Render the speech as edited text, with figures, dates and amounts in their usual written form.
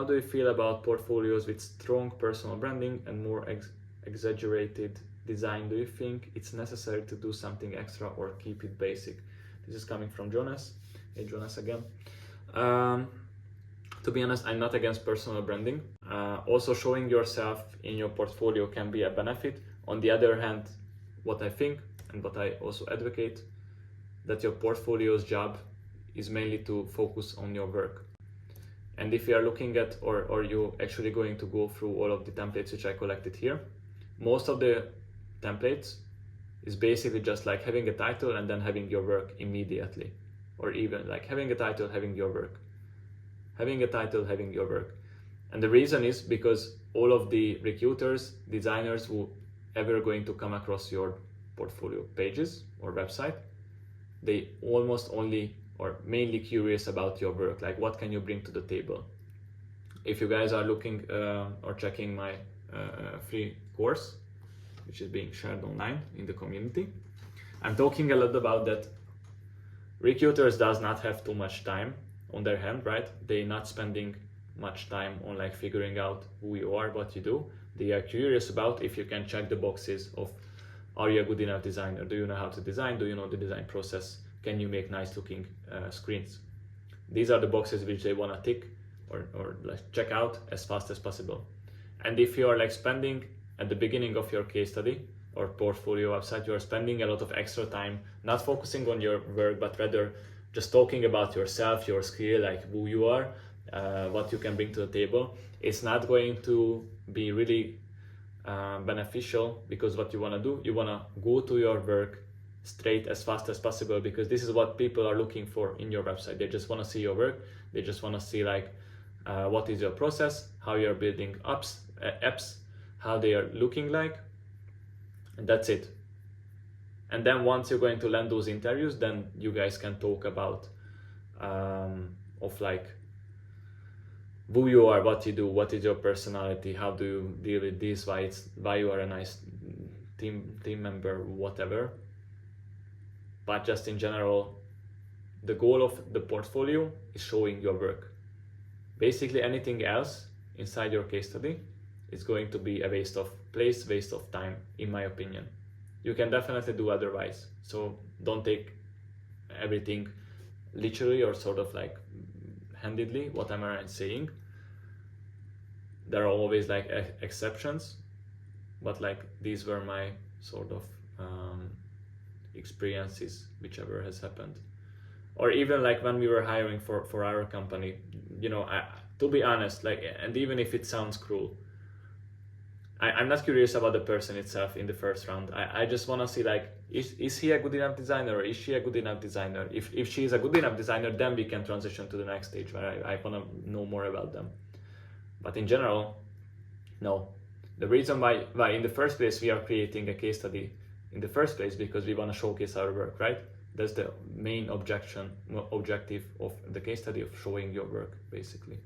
How do you feel about portfolios with strong personal branding and more exaggerated design? Do you think it's necessary to do something extra or keep it basic? This is coming from Jonas. Hey Jonas again. To be honest, I'm not against personal branding. Also, showing yourself in your portfolio can be a benefit. On the other hand, what I think and what I also advocate, that your portfolio's job is mainly to focus on your work. And if you are looking at, or you actually going to go through all of the templates which I collected here, most of the templates is basically just like having a title and then having your work immediately, or even like having a title, having your work, having a title, having your work. And the reason is because all of the recruiters, designers who ever going to come across your portfolio pages or website, they almost only or mainly curious about your work, like what can you bring to the table. If you guys are looking or checking my free course, which is being shared online in the community, I'm talking a lot about that recruiters does not have too much time on their hand, right? They're not spending much time on like figuring out who you are, what you do. They are curious about if you can check the boxes of, are you a good enough designer? Do you know how to design? Do you know the design process? Can you make nice looking screens? These are the boxes which they want to tick or like check out as fast as possible. And if you are like spending at the beginning of your case study or portfolio website, you are spending a lot of extra time not focusing on your work, but rather just talking about yourself, your skill, like who you are, what you can bring to the table. It's not going to be really beneficial, because what you want to do, you want to go to your work straight as fast as possible, because this is what people are looking for in your website. They just want to see your work. They just want to see like what is your process, how you're building apps, how they are looking like, and that's it. And then once you're going to land those interviews, then you guys can talk about of like who you are, what you do, what is your personality, how do you deal with this, why you are a nice team member, whatever. But just in general, the goal of the portfolio is showing your work. Basically anything else inside your case study is going to be a waste of place, waste of time, in my opinion. You can definitely do otherwise, so don't take everything literally or sort of like handedly what I'm saying. There are always like exceptions, but like these were my sort of experiences, whichever has happened. Or even like when we were hiring for our company, you know, to be honest, like, and even if it sounds cruel, I'm not curious about the person itself in the first round. I just want to see like, is he a good enough designer, or is she a good enough designer? If she is a good enough designer, then we can transition to the next stage where I want to know more about them. But in general, no. The reason why in the first place we are creating a case study in the first place, because we want to showcase our work, right? That's the main objective of the case study, of showing your work, basically.